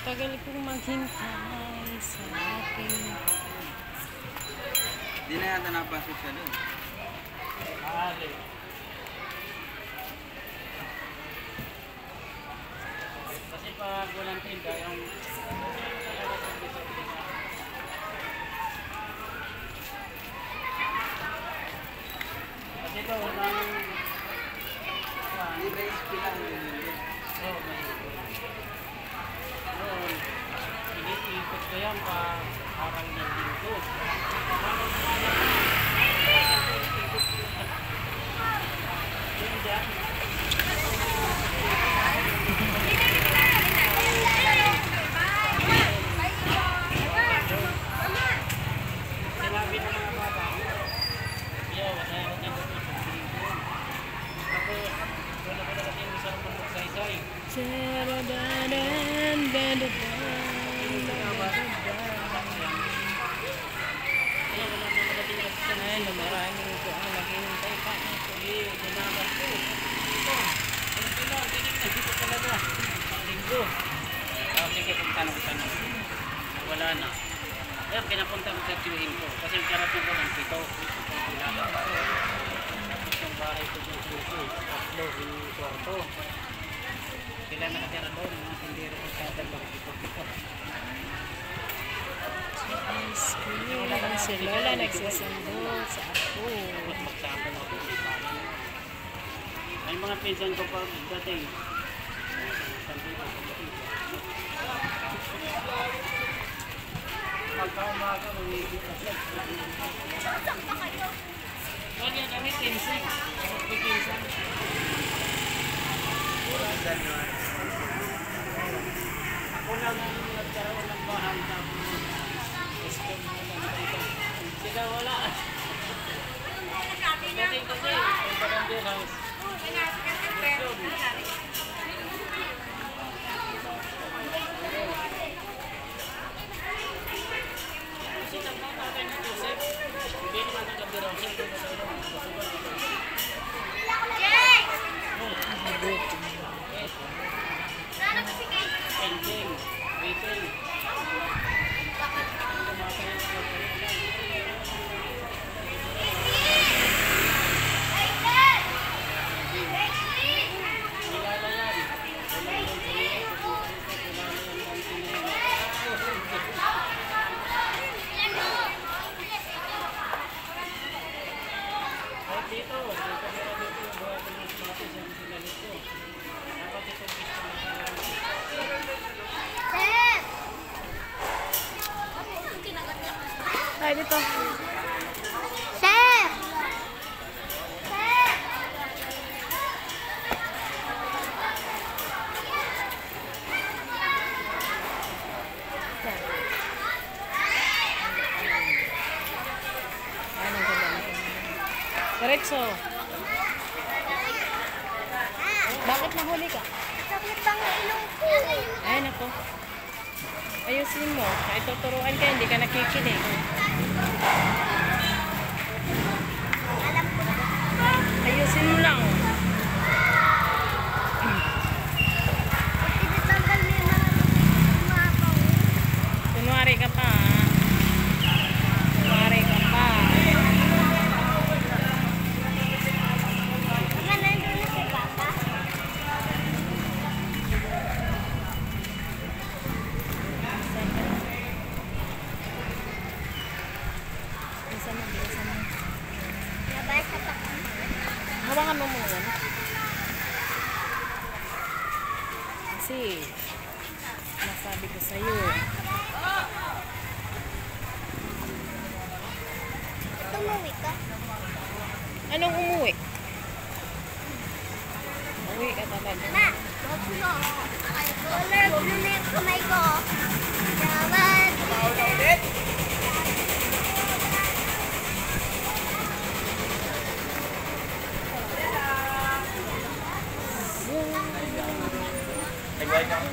Tagal kong maghintay sa aking... Di na yata napasok siya doon. Maali. Kasi pag walang tinda, yung... Kasi ito, walang... Di ba yung spilang yun yun? Oo, may... Noon, iniikot ko yan pa parang ng dito. Sinabi ng mga bata, yo, wala yung nandito sa dito. Tapos, wala ko na kasi yung isang magsaysay. Ay, maraming ko ang naghihintay pa. Sige, ginagas ko. Ito, ang sila, tinignan dito talaga. Linggo. Sige, punta na. Wala na. Kaya pinapunta ko sa tiwihin ko. Kasi karating ko ng pito. Yung bahay ko dyan sa ito. Tatlo, yung kwarto. Sila nakatira doon. Mga tindero ko sa dalawang pito. Si Lola nagsasando sa ako. Magsama na ako. May mga pinsan ko pa dating. Magka-umaga, mamigit na siya. Wala kami pinsan. Pinsan. Ako lang nagkaroon ng bahay na sila wala. Dating kasi, yung barangay house. Kasi naman natin ng Joseph, hindi naman nagabiraw siya. Ending, waiting. Ay, dito. Chef! Diretso. Bakit nahuli ka? Sakit ang ilong ko. Ay, nako. Ayusin mo. Ay, tuturuan ka, hindi ka nakikinig. Alam ko na. Ayusin mo lang. Tinatanggal niya na umapaw. Kunwari ka pa. Kunwari ka pa. Baka nandun na si Papa. Bilisan mo, bilisan mo. Nabay sa paka. Hawakan mo muna yan. Kasi, nasabi ko sa'yo. Tumuwi ka. Anong umuwi? Umuwi ka talaga. Ma, wag mo. Wala, blue na yung kamay ko. Dapat. Nag-like ako.